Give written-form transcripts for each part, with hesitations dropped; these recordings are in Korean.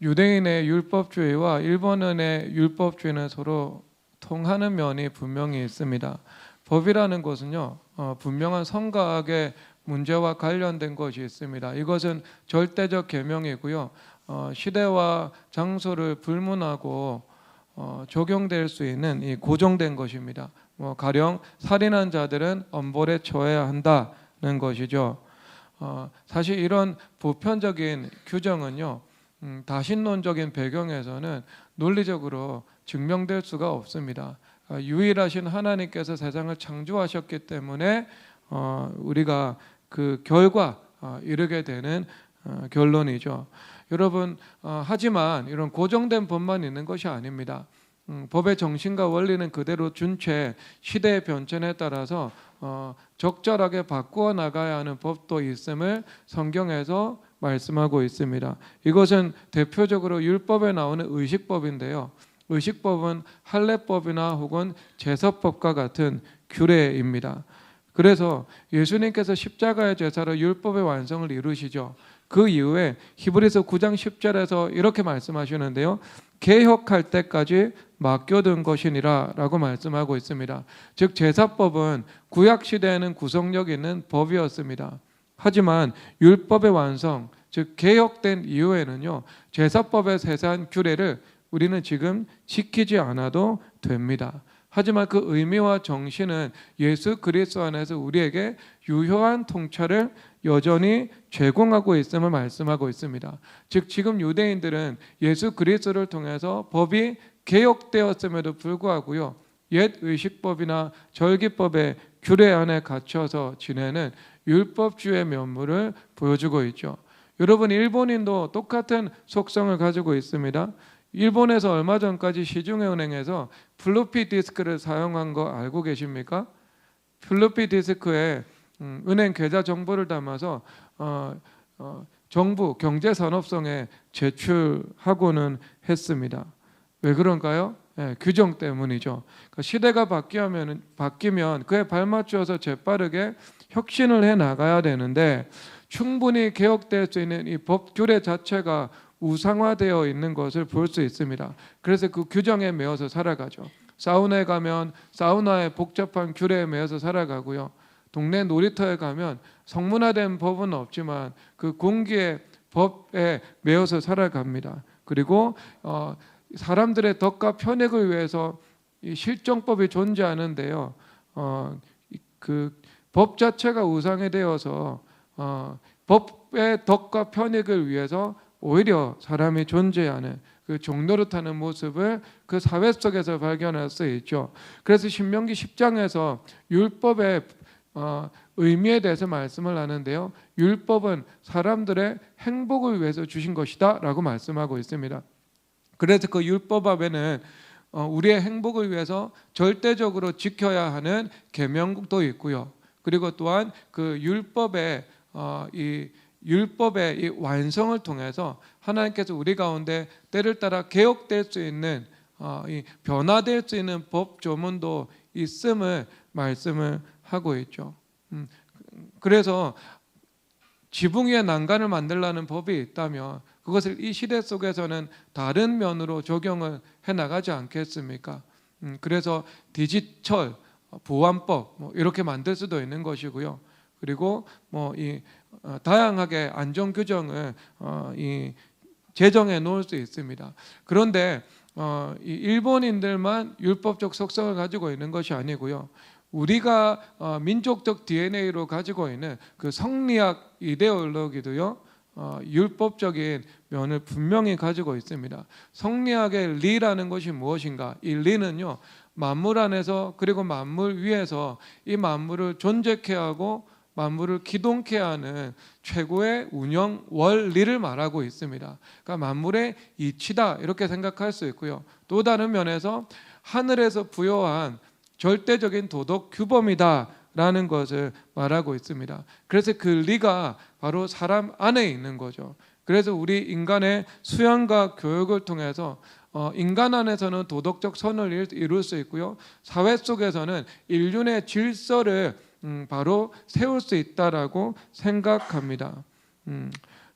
유대인의 율법주의와 일본인의 율법주의는 서로 통하는 면이 분명히 있습니다. 법이라는 것은요, 분명한 성각의 문제와 관련된 것이 있습니다. 이것은 절대적 계명이고요, 시대와 장소를 불문하고 적용될 수 있는 이 고정된 것입니다. 가령 살인한 자들은 엄벌에 처해야 한다는 것이죠. 사실 이런 보편적인 규정은요, 다신론적인 배경에서는 논리적으로 증명될 수가 없습니다. 유일하신 하나님께서 세상을 창조하셨기 때문에 우리가 그 결과 이르게 되는 결론이죠. 여러분, 하지만 이런 고정된 법만 있는 것이 아닙니다. 법의 정신과 원리는 그대로 준 채 시대의 변천에 따라서 적절하게 바꾸어 나가야 하는 법도 있음을 성경에서 말씀하고 있습니다. 이것은 대표적으로 율법에 나오는 의식법인데요, 의식법은 할례법이나 혹은 제사법과 같은 규례입니다. 그래서 예수님께서 십자가의 제사로 율법의 완성을 이루시죠. 그 이후에 히브리서 9장 10절에서 이렇게 말씀하시는데요, 개혁할 때까지 맡겨둔 것이니라 라고 말씀하고 있습니다. 즉 제사법은 구약시대에는 구속력 있는 법이었습니다. 하지만 율법의 완성, 즉 개혁된 이후에는요, 제사법의 세세한 규례를 우리는 지금 지키지 않아도 됩니다. 하지만 그 의미와 정신은 예수 그리스도 안에서 우리에게 유효한 통찰을 여전히 제공하고 있음을 말씀하고 있습니다. 즉 지금 유대인들은 예수 그리스도를 통해서 법이 개혁되었음에도 불구하고요, 옛 의식법이나 절기법의 규례 안에 갇혀서 지내는 율법주의 면모를 보여주고 있죠. 여러분, 일본인도 똑같은 속성을 가지고 있습니다. 일본에서 얼마 전까지 시중은행에서 플로피 디스크를 사용한 거 알고 계십니까? 플로피 디스크에 은행 계좌 정보를 담아서 정부 경제산업성에 제출하고는 했습니다. 왜 그런가요? 규정 때문이죠. 그러니까 시대가 바뀌면 그에 발맞춰서 재빠르게 혁신을 해 나가야 되는데, 충분히 개혁될 수 있는 이 법 규례 자체가 우상화되어 있는 것을 볼 수 있습니다. 그래서 그 규정에 매여서 살아가죠. 사우나에 가면 사우나의 복잡한 규례에 매여서 살아가고요, 동네 놀이터에 가면 성문화된 법은 없지만 그 공기의 법에 매여서 살아갑니다. 그리고 사람들의 덕과 편익을 위해서 이 실정법이 존재하는데요, 그 법 자체가 우상화되어서 법의 덕과 편익을 위해서 오히려 사람이 존재하는 그 종노릇하는 모습을 그 사회 속에서 발견할 수 있죠. 그래서 신명기 10장에서 율법의 의미에 대해서 말씀을 하는데요, 율법은 사람들의 행복을 위해서 주신 것이다 라고 말씀하고 있습니다. 그래서 그 율법 앞에는 우리의 행복을 위해서 절대적으로 지켜야 하는 계명도 있고요, 그리고 또한 그 율법의 이 완성을 통해서 하나님께서 우리 가운데 때를 따라 개혁될 수 있는 이 변화될 수 있는 법 조문도 있음을 말씀을 하고 있죠. 그래서 지붕 위에 난간을 만들라는 법이 있다면 그것을 이 시대 속에서는 다른 면으로 적용을 해나가지 않겠습니까? 그래서 디지털 보안법 이렇게 만들 수도 있는 것이고요, 그리고 이 다양하게 안전 규정을 제정해 놓을 수 있습니다. 그런데 이 일본인들만 율법적 속성을 가지고 있는 것이 아니고요, 우리가 민족적 DNA로 가지고 있는 그 성리학 이데올로기도요, 율법적인 면을 분명히 가지고 있습니다. 성리학의 리라는 것이 무엇인가? 이 리는요, 만물 안에서 그리고 만물 위에서 이 만물을 존재케 하고 만물을 기동케 하는 최고의 운영 원리를 말하고 있습니다. 그러니까 만물의 이치다 이렇게 생각할 수 있고요, 또 다른 면에서 하늘에서 부여한 절대적인 도덕 규범이다 라는 것을 말하고 있습니다. 그래서 그 리가 바로 사람 안에 있는 거죠. 그래서 우리 인간의 수양과 교육을 통해서 인간 안에서는 도덕적 선을 이룰 수 있고요, 사회 속에서는 인륜의 질서를 바로 세울 수 있다라고 생각합니다.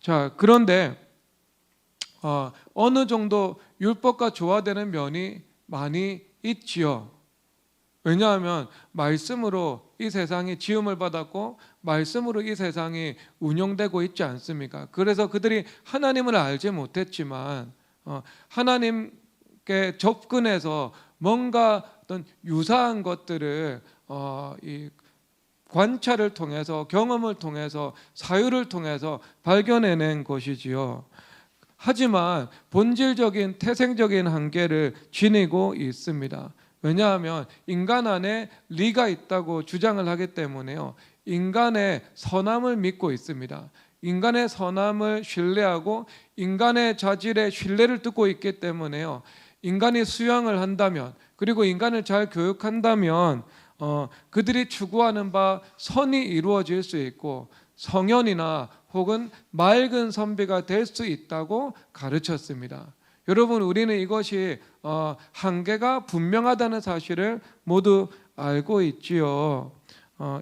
자, 그런데 어느 정도 율법과 조화되는 면이 많이 있지요. 왜냐하면 말씀으로 이 세상이 지음을 받았고 말씀으로 이 세상이 운영되고 있지 않습니까? 그래서 그들이 하나님을 알지 못했지만 하나님께 접근해서 뭔가 어떤 유사한 것들을 이 관찰을 통해서, 경험을 통해서, 사유를 통해서 발견해낸 것이지요. 하지만 본질적인 태생적인 한계를 지니고 있습니다. 왜냐하면 인간 안에 리가 있다고 주장을 하기 때문에요. 인간의 선함을 믿고 있습니다. 인간의 선함을 신뢰하고 인간의 자질에 신뢰를 두고 있기 때문에요. 인간이 수양을 한다면, 그리고 인간을 잘 교육한다면 그들이 추구하는 바 선이 이루어질 수 있고 성현이나 혹은 맑은 선비가 될 수 있다고 가르쳤습니다. 여러분, 우리는 이것이 한계가 분명하다는 사실을 모두 알고 있지요.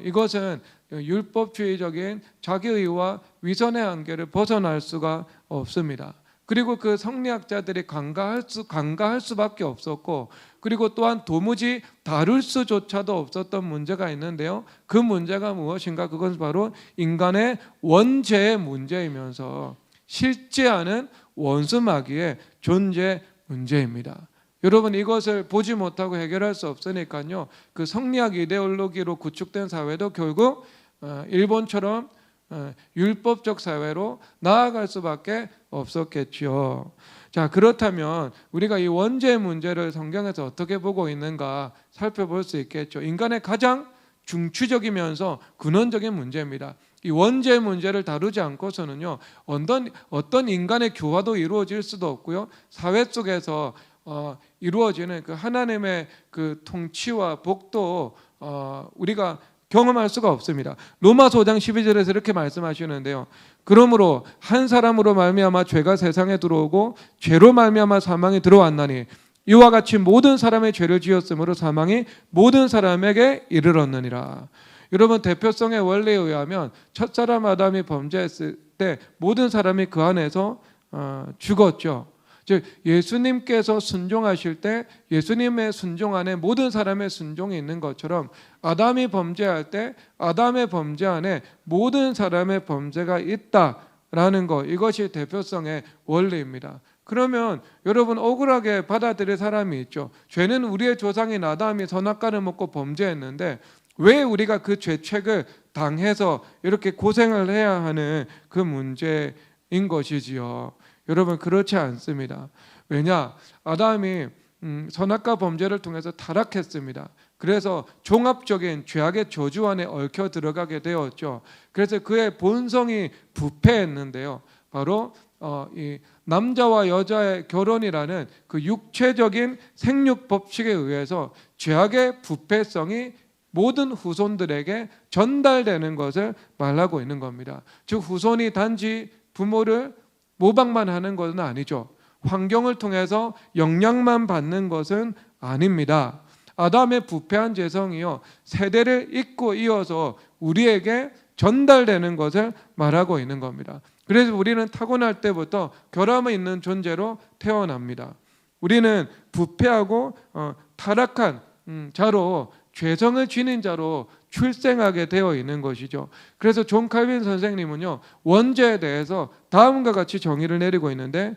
이것은 율법주의적인 자기의와 위선의 한계를 벗어날 수가 없습니다. 그리고 그 성리학자들이 간과할 수밖에 없었고, 그리고 또한 도무지 다룰 수조차도 없었던 문제가 있는데요. 그 문제가 무엇인가? 그것은 바로 인간의 원죄의 문제이면서 실제하는 원수마귀의 존재 문제입니다. 여러분, 이것을 보지 못하고 해결할 수 없으니까요, 그 성리학 이데올로기로 구축된 사회도 결국 일본처럼 율법적 사회로 나아갈 수밖에 없었겠지요. 자, 그렇다면 우리가 이 원죄의 문제를 성경에서 어떻게 보고 있는가 살펴볼 수 있겠죠. 인간의 가장 중추적이면서 근원적인 문제입니다. 이 원죄의 문제를 다루지 않고서는요, 어떤 인간의 교화도 이루어질 수도 없고요, 사회 속에서 이루어지는 그 하나님의 그 통치와 복도 우리가 경험할 수가 없습니다. 로마서 5장 12절에서 이렇게 말씀하시는데요. 그러므로 한 사람으로 말미암아 죄가 세상에 들어오고 죄로 말미암아 사망이 들어왔나니 이와 같이 모든 사람의 죄를 지었으므로 사망이 모든 사람에게 이르렀느니라. 여러분, 대표성의 원리에 의하면 첫사람 아담이 범죄했을 때 모든 사람이 그 안에서 죽었죠. 즉 예수님께서 순종하실 때 예수님의 순종 안에 모든 사람의 순종이 있는 것처럼 아담이 범죄할 때 아담의 범죄 안에 모든 사람의 범죄가 있다라는 것, 이것이 대표성의 원리입니다. 그러면 여러분, 억울하게 받아들일 사람이 있죠. 죄는 우리의 조상인 아담이 선악과를 먹고 범죄했는데 왜 우리가 그 죄책을 당해서 이렇게 고생을 해야 하는 그 문제인 것이지요. 여러분, 그렇지 않습니다. 왜냐? 아담이 선악과 범죄를 통해서 타락했습니다. 그래서 종합적인 죄악의 저주 안에 얽혀 들어가게 되었죠. 그래서 그의 본성이 부패했는데요. 바로 이 남자와 여자의 결혼이라는 그 육체적인 생육 법칙에 의해서 죄악의 부패성이 모든 후손들에게 전달되는 것을 말하고 있는 겁니다. 즉 후손이 단지 부모를 모방만 하는 것은 아니죠. 환경을 통해서 영향만 받는 것은 아닙니다. 아담의 부패한 죄성이요, 세대를 잇고 이어서 우리에게 전달되는 것을 말하고 있는 겁니다. 그래서 우리는 타고날 때부터 결함이 있는 존재로 태어납니다. 우리는 부패하고 타락한 자로, 죄성을 지닌 자로 출생하게 되어 있는 것이죠. 그래서 존 칼빈 선생님은요, 원죄에 대해서 다음과 같이 정의를 내리고 있는데,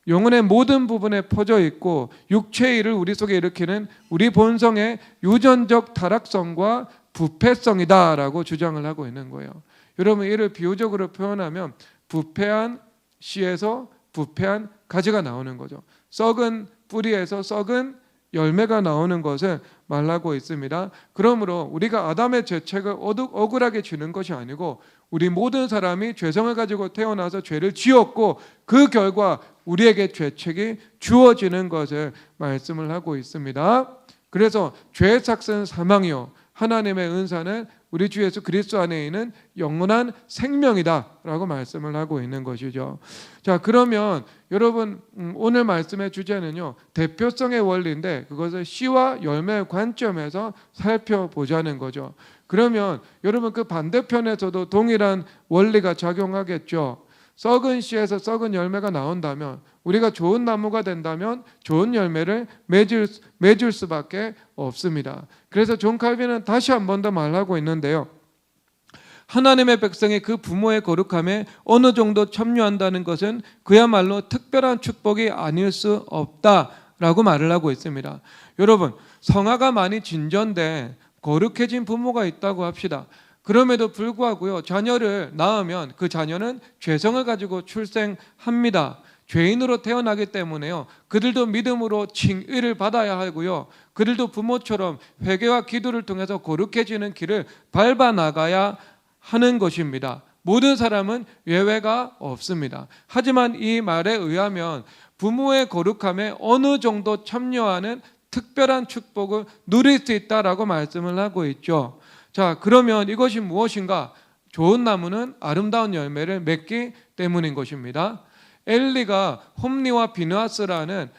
영혼의 모든 부분에 퍼져 있고 육체의 일을 우리 속에 일으키는 우리 본성의 유전적 타락성과 부패성이다라고 주장을 하고 있는 거예요. 여러분, 이를 비유적으로 표현하면 부패한 씨에서 부패한 가지가 나오는 거죠. 썩은 뿌리에서 썩은 열매가 나오는 것을 말하고 있습니다. 그러므로 우리가 아담의 죄책을 억울하게 지는 것이 아니고 우리 모든 사람이 죄성을 가지고 태어나서 죄를 지었고 그 결과 우리에게 죄책이 주어지는 것을 말씀을 하고 있습니다. 그래서 죄의 삭은 사망이요 하나님의 은사는 우리 주 예수 그리스도 안에 있는 영원한 생명이다라고 말씀을 하고 있는 것이죠. 자, 그러면 여러분, 오늘 말씀의 주제는요, 대표성의 원리인데 그것을 씨와 열매의 관점에서 살펴보자는 거죠. 그러면 여러분, 그 반대편에서도 동일한 원리가 작용하겠죠. 썩은 씨에서 썩은 열매가 나온다면 우리가 좋은 나무가 된다면 좋은 열매를 맺을 수밖에 없습니다. 그래서 존 칼빈은 다시 한 번 더 말하고 있는데요. 하나님의 백성이 그 부모의 거룩함에 어느 정도 참여한다는 것은 그야말로 특별한 축복이 아닐 수 없다라고 말을 하고 있습니다. 여러분, 성화가 많이 진전돼 거룩해진 부모가 있다고 합시다. 그럼에도 불구하고요, 자녀를 낳으면 그 자녀는 죄성을 가지고 출생합니다. 죄인으로 태어나기 때문에요, 그들도 믿음으로 칭의를 받아야 하고요, 그들도 부모처럼 회개와 기도를 통해서 거룩해지는 길을 밟아 나가야 하는 것입니다. 모든 사람은 예외가 없습니다. 하지만 이 말에 의하면 부모의 거룩함에 어느 정도 참여하는 특별한 축복을 누릴 수 있다라고 말씀을 하고 있죠. 자, 그러면 이것이 무엇인가? 좋은 나무는 아름다운 열매를 맺기 때문인 것입니다. 엘리가 홈리와 비느하스라는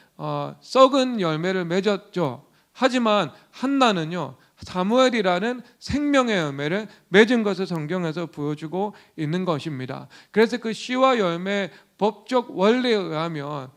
썩은 열매를 맺었죠. 하지만 한나는요, 사무엘이라는 생명의 열매를 맺은 것을 성경에서 보여주고 있는 것입니다. 그래서 그 씨와 열매의 법적 원리에 의하면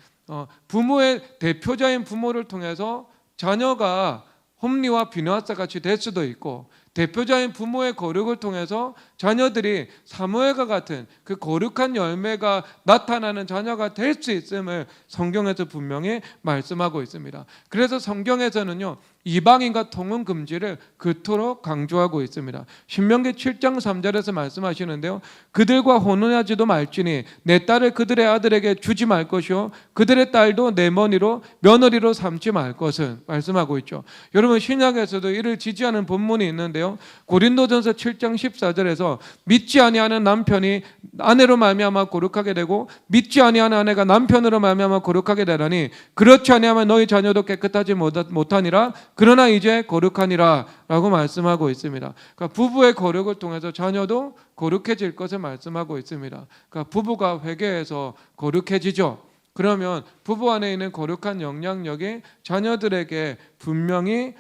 부모의 대표자인 부모를 통해서 자녀가 홈리와 비느하스 같이 될 수도 있고, 대표자인 부모의 거룩을 통해서 자녀들이 사무엘과 같은 그 거룩한 열매가 나타나는 자녀가 될 수 있음을 성경에서 분명히 말씀하고 있습니다. 그래서 성경에서는요, 이방인과 통혼 금지를 그토록 강조하고 있습니다. 신명기 7장 3절에서 말씀하시는데요, 그들과 혼혼하지도 말지니 내 딸을 그들의 아들에게 주지 말 것이요 그들의 딸도 내 며느리로 삼지 말 것은 말씀하고 있죠. 여러분, 신약에서도 이를 지지하는 본문이 있는데요, 고린도전서 7장 14절에서 믿지 아니하는 남편이 아내로 말미암아 거룩하게 되고 믿지 아니하는 아내가 남편으로 말미암아 거룩하게 되라니 그렇지 아니하면 너희 자녀도 깨끗하지 못하니라 그러나 이제 거룩하니라 라고 말씀하고 있습니다. 그러니까 부부의 거룩을 통해서 자녀도 거룩해질 것을 말씀하고 있습니다. 그러니까 부부가 회개해서 거룩해지죠. 그러면 부부 안에 있는 거룩한 영향력이 자녀들에게 분명히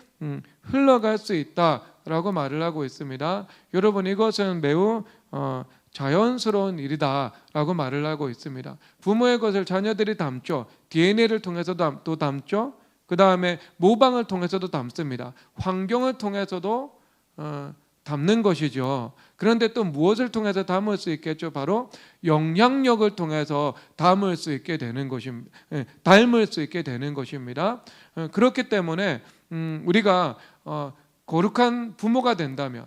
흘러갈 수 있다라고 말을 하고 있습니다. 여러분, 이것은 매우 자연스러운 일이다라고 말을 하고 있습니다. 부모의 것을 자녀들이 담죠. DNA를 통해서도 또 담죠. 그 다음에 모방을 통해서도 담습니다. 환경을 통해서도 담는 것이죠. 그런데 또 무엇을 통해서 담을 수 있겠죠? 바로 영향력을 통해서 닮을 수 있게 되는 것입니다. 그렇기 때문에 우리가 거룩한 부모가 된다면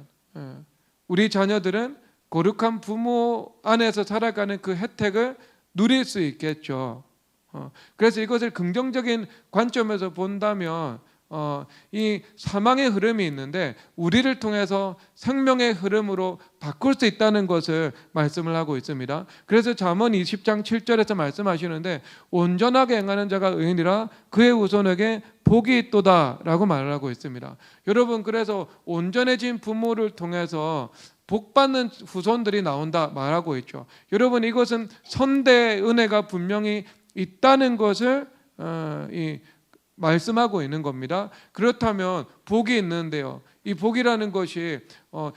우리 자녀들은 거룩한 부모 안에서 살아가는 그 혜택을 누릴 수 있겠죠. 그래서 이것을 긍정적인 관점에서 본다면 이 사망의 흐름이 있는데 우리를 통해서 생명의 흐름으로 바꿀 수 있다는 것을 말씀을 하고 있습니다. 그래서 잠언 20장 7절에서 말씀하시는데 온전하게 행하는 자가 의인이라 그의 후손에게 복이 있도다 라고 말을 하고 있습니다. 여러분, 그래서 온전해진 부모를 통해서 복받는 후손들이 나온다 말하고 있죠. 여러분, 이것은 선대의 은혜가 분명히 있다는 것을 말씀하고 있는 겁니다. 그렇다면 복이 있는데요, 이 복이라는 것이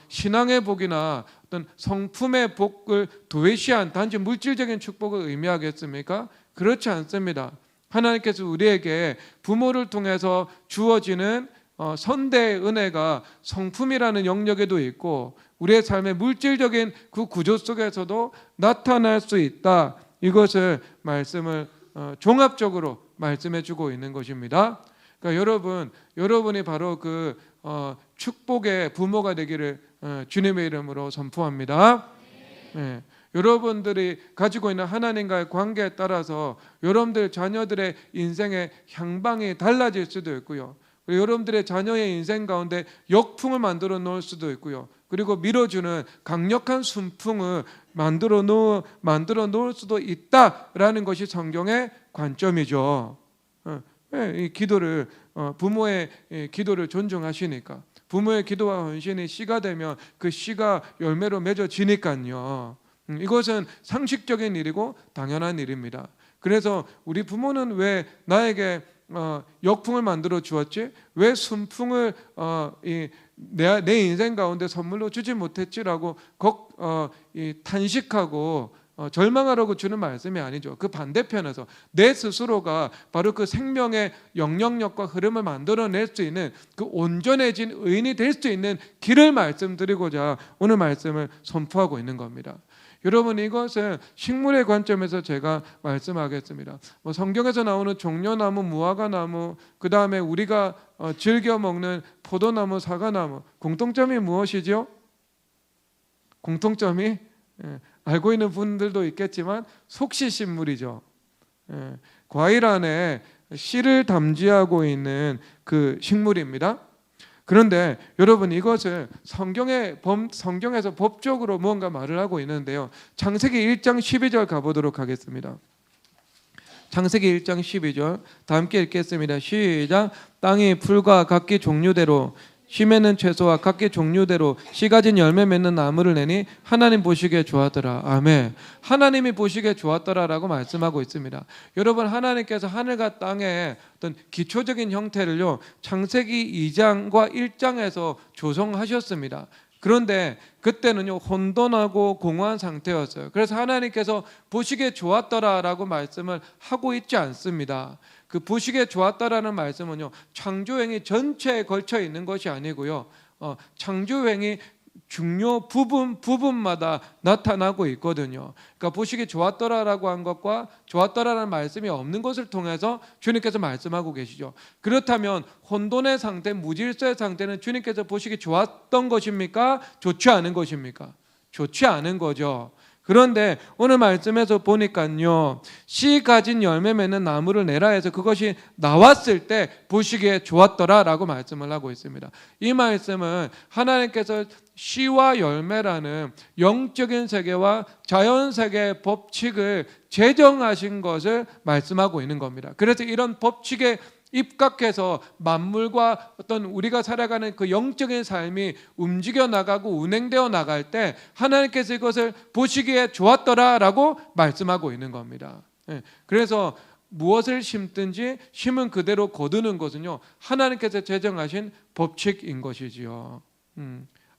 신앙의 복이나 어떤 성품의 복을 도외시한 단지 물질적인 축복을 의미하겠습니까? 그렇지 않습니다. 하나님께서 우리에게 부모를 통해서 주어지는 선대의 은혜가 성품이라는 영역에도 있고 우리의 삶의 물질적인 그 구조 속에서도 나타날 수 있다. 이것을 말씀을 종합적으로 말씀해주고 있는 것입니다. 그러니까 여러분이 바로 그 축복의 부모가 되기를 주님의 이름으로 선포합니다. 네. 여러분들이 가지고 있는 하나님과의 관계에 따라서 여러분들 자녀들의 인생의 향방이 달라질 수도 있고요. 그리고 여러분들의 자녀의 인생 가운데 역풍을 만들어 놓을 수도 있고요. 그리고 밀어주는 강력한 순풍을 만들어 놓을 수도 있다라는 것이 성경의 관점이죠. 이 기도를 부모의 기도를 존중하시니까, 부모의 기도와 헌신이 씨가 되면 그 씨가 열매로 맺어지니까요. 이것은 상식적인 일이고 당연한 일입니다. 그래서 우리 부모는 왜 나에게 역풍을 만들어 주었지? 왜 순풍을 내 인생 가운데 선물로 주지 못했지라고 탄식하고 절망하라고 주는 말씀이 아니죠. 그 반대편에서 내 스스로가 바로 그 생명의 영향력과 흐름을 만들어낼 수 있는 그 온전해진 의인이 될 수 있는 길을 말씀드리고자 오늘 말씀을 선포하고 있는 겁니다. 여러분, 이것은 식물의 관점에서 제가 말씀하겠습니다. 성경에서 나오는 종려나무, 무화과나무, 그 다음에 우리가 즐겨 먹는 포도나무, 사과나무, 공통점이 무엇이죠? 공통점이 알고 있는 분들도 있겠지만 속시식물이죠. 과일 안에 씨를 담지하고 있는 그 식물입니다. 그런데 여러분, 이것을 성경에서 법적으로 무언가 말을 하고 있는데요. 창세기 1장 12절 가보도록 하겠습니다. 창세기 1장 12절 다 함께 읽겠습니다. 시작. 땅이 풀과 각기 종류대로 씨 맺는 채소와 각기 종류대로 씨 가진 열매 맺는 나무를 내니 하나님 보시기에 좋았더라. 아멘. 하나님이 보시기에 좋았더라라고 말씀하고 있습니다. 여러분, 하나님께서 하늘과 땅의 어떤 기초적인 형태를요, 창세기 2장과 1장에서 조성하셨습니다. 그런데 그때는요, 혼돈하고 공허한 상태였어요. 그래서 하나님께서 보시기에 좋았더라라고 말씀을 하고 있지 않습니다. 그 보시기에 좋았다라는 말씀은요, 창조행위 전체에 걸쳐 있는 것이 아니고요, 창조행위 중요 부분마다 나타나고 있거든요. 그러니까 보시기 좋았더라라고 한 것과 좋았더라라는 말씀이 없는 것을 통해서 주님께서 말씀하고 계시죠. 그렇다면 혼돈의 상태, 무질서의 상태는 주님께서 보시기 좋았던 것입니까? 좋지 않은 것입니까? 좋지 않은 거죠. 그런데 오늘 말씀에서 보니까요, 씨 가진 열매 맺는 나무를 내라 해서 그것이 나왔을 때 보시기에 좋았더라라고 말씀을 하고 있습니다. 이 말씀은 하나님께서 씨와 열매라는 영적인 세계와 자연 세계의 법칙을 제정하신 것을 말씀하고 있는 겁니다. 그래서 이런 법칙에 입각해서 만물과 어떤 우리가 살아가는 그 영적인 삶이 움직여 나가고 운행되어 나갈 때 하나님께서 이것을 보시기에 좋았더라라고 말씀하고 있는 겁니다. 그래서 무엇을 심든지 심은 그대로 거두는 것은요, 하나님께서 제정하신 법칙인 것이지요.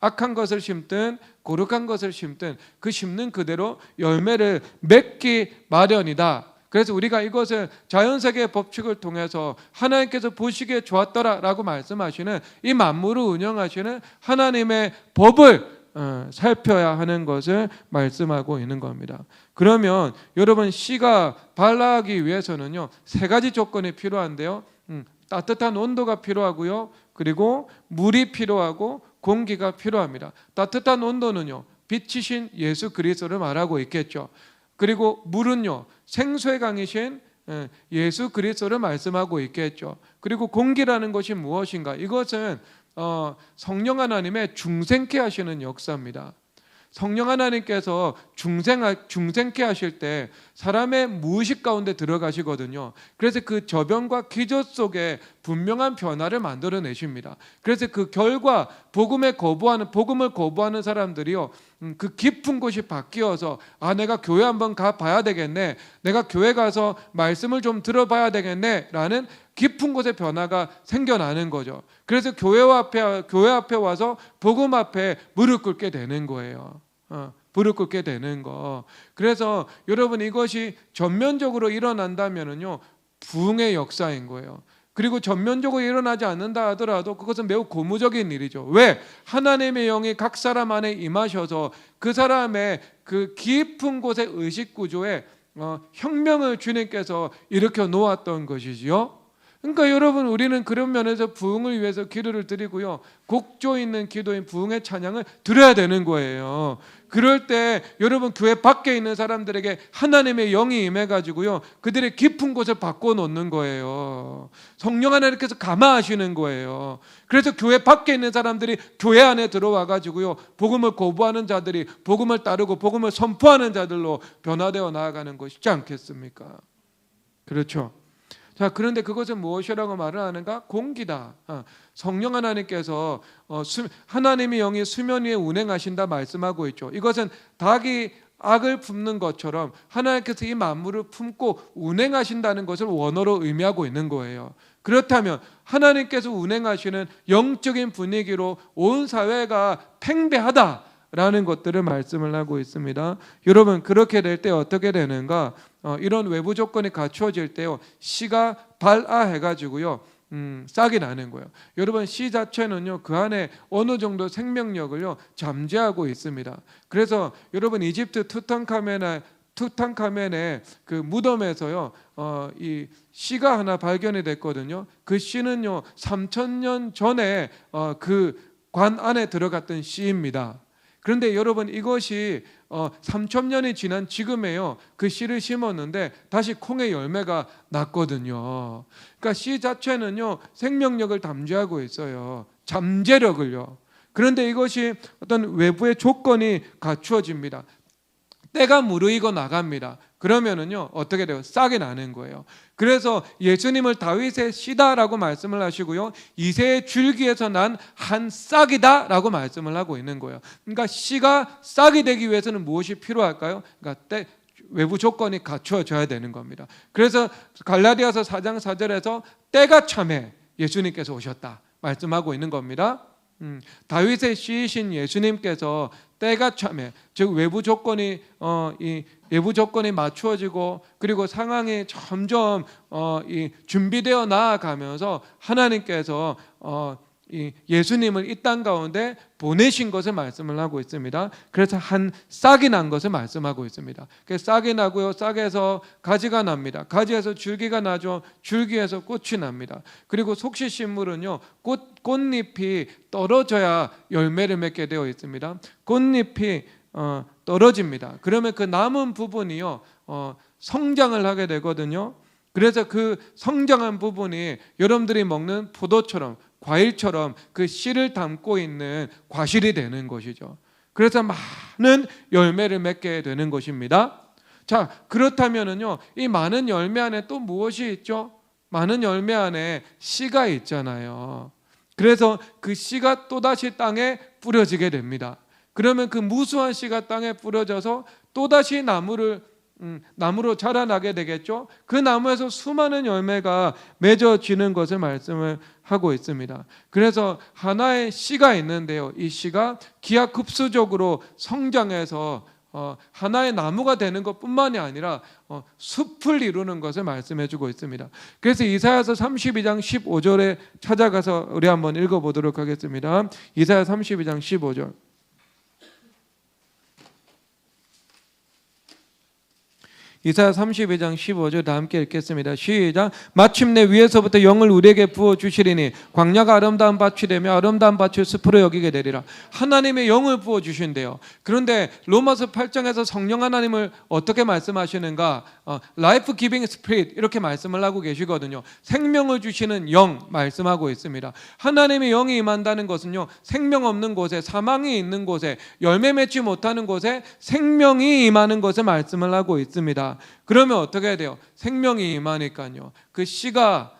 악한 것을 심든 거룩한 것을 심든 그 심는 그대로 열매를 맺기 마련이다. 그래서 우리가 이것을 자연세계의 법칙을 통해서 하나님께서 보시기에 좋았더라라고 말씀하시는 이 만물을 운영하시는 하나님의 법을 살펴야 하는 것을 말씀하고 있는 겁니다. 그러면 여러분, 씨가 발라하기 위해서는요, 세 가지 조건이 필요한데요. 따뜻한 온도가 필요하고요, 그리고 물이 필요하고 공기가 필요합니다. 따뜻한 온도는요, 빛이신 예수 그리스도를 말하고 있겠죠. 그리고 물은요, 생수의 강이신 예수 그리스도를 말씀하고 있겠죠. 그리고 공기라는 것이 무엇인가? 이것은 성령 하나님의 중생케 하시는 역사입니다. 성령 하나님께서 중생케 하실 때 사람의 무의식 가운데 들어가시거든요. 그래서 그 저변과 기저 속에 분명한 변화를 만들어내십니다. 그래서 그 결과 복음을 거부하는 사람들이요, 그 깊은 곳이 바뀌어서 내가 교회 한번 가봐야 되겠네, 내가 교회 가서 말씀을 좀 들어봐야 되겠네 라는 깊은 곳의 변화가 생겨나는 거죠. 그래서 교회 앞에 와서 복음 앞에 무릎 꿇게 되는 거예요. 무릎 꿇게 되는 거. 그래서 여러분, 이것이 전면적으로 일어난다면은요, 부흥의 역사인 거예요. 그리고 전면적으로 일어나지 않는다 하더라도 그것은 매우 고무적인 일이죠. 왜? 하나님의 영이 각 사람 안에 임하셔서 그 사람의 그 깊은 곳의 의식 구조에 혁명을 주님께서 일으켜 놓았던 것이지요. 그러니까 여러분, 우리는 그런 면에서 부흥을 위해서 기도를 드리고요, 곡조 있는 기도인 부흥의 찬양을 드려야 되는 거예요. 그럴 때 여러분, 교회 밖에 있는 사람들에게 하나님의 영이 임해가지고요, 그들의 깊은 곳을 바꿔놓는 거예요. 성령 하나님께서 감화하시는 거예요. 그래서 교회 밖에 있는 사람들이 교회 안에 들어와가지고요, 복음을 거부하는 자들이 복음을 따르고 복음을 선포하는 자들로 변화되어 나아가는 것이지 않겠습니까? 그렇죠. 자, 그런데 그것은 무엇이라고 말을 하는가? 공기다. 성령 하나님께서 하나님의 영이 수면 위에 운행하신다 말씀하고 있죠. 이것은 닭이 악을 품는 것처럼 하나님께서 이 만물을 품고 운행하신다는 것을 원어로 의미하고 있는 거예요. 그렇다면 하나님께서 운행하시는 영적인 분위기로 온 사회가 팽배하다 라는 것들을 말씀을 하고 있습니다. 여러분, 그렇게 될 때 어떻게 되는가? 이런 외부 조건이 갖추어질 때요, 씨가 발아해가지고요 싹이 나는 거예요. 여러분, 씨 자체는요 그 안에 어느 정도 생명력을요 잠재하고 있습니다. 그래서 여러분, 이집트 투탕카멘의 그 무덤에서요 이 씨가 하나 발견이 됐거든요. 그 씨는요 3000년 전에 그 관 안에 들어갔던 씨입니다. 그런데 여러분, 이것이 3000년이 지난 지금에요 그 씨를 심었는데 다시 콩의 열매가 났거든요. 그러니까 씨 자체는요 생명력을 담재하고 있어요. 잠재력을요. 그런데 이것이 어떤 외부의 조건이 갖추어집니다. 때가 무르익어 나갑니다. 그러면은요 어떻게 돼요? 싹이 나는 거예요. 그래서 예수님을 다윗의 씨다라고 말씀을 하시고요, 이새의 줄기에서 난 한 싹이다 라고 말씀을 하고 있는 거예요. 그러니까 씨가 싹이 되기 위해서는 무엇이 필요할까요? 그러니까 외부 조건이 갖추어져야 되는 겁니다. 그래서 갈라디아서 4장 4절에서 때가 참에 예수님께서 오셨다 말씀하고 있는 겁니다. 다윗의 씨이신 예수님께서 때가 참에, 즉 외부 조건이 외부 조건이 맞추어지고 그리고 상황이 점점 준비되어 나아가면서 하나님께서 이 예수님을 이 땅 가운데 보내신 것을 말씀을 하고 있습니다. 그래서 한 싹이 난 것을 말씀하고 있습니다. 싹이 나고요, 싹에서 가지가 납니다. 가지에서 줄기가 나죠. 줄기에서 꽃이 납니다. 그리고 속시식물은요 꽃잎이 떨어져야 열매를 맺게 되어 있습니다. 꽃잎이 떨어집니다. 그러면 그 남은 부분이요 성장을 하게 되거든요. 그래서 그 성장한 부분이 여러분들이 먹는 포도처럼, 과일처럼 그 씨를 담고 있는 과실이 되는 것이죠. 그래서 많은 열매를 맺게 되는 것입니다. 자, 그렇다면은요, 이 많은 열매 안에 또 무엇이 있죠? 많은 열매 안에 씨가 있잖아요. 그래서 그 씨가 또다시 땅에 뿌려지게 됩니다. 그러면 그 무수한 씨가 땅에 뿌려져서 또다시 나무로 자라나게 되겠죠. 그 나무에서 수많은 열매가 맺어지는 것을 말씀을 하고 있습니다. 그래서 하나의 씨가 있는데요, 이 씨가 기하급수적으로 성장해서 하나의 나무가 되는 것뿐만이 아니라 숲을 이루는 것을 말씀해주고 있습니다. 그래서 이사야서 32장 15절에 찾아가서 우리 한번 읽어보도록 하겠습니다. 이사야 32장 15절. 이사야 32장 15절 다 함께 읽겠습니다. 시작. 마침내 위에서부터 영을 우리에게 부어주시리니 광야가 아름다운 밭이 되며 아름다운 밭을 숲으로 여기게 되리라. 하나님의 영을 부어주신대요. 그런데 로마서 8장에서 성령 하나님을 어떻게 말씀하시는가? Life Giving Spirit 이렇게 말씀을 하고 계시거든요. 생명을 주시는 영 말씀하고 있습니다. 하나님의 영이 임한다는 것은요, 생명 없는 곳에, 사망이 있는 곳에, 열매 맺지 못하는 곳에 생명이 임하는 것을 말씀을 하고 있습니다. 그러면 어떻게 해야 돼요? 생명이 임하니까요, 그 씨가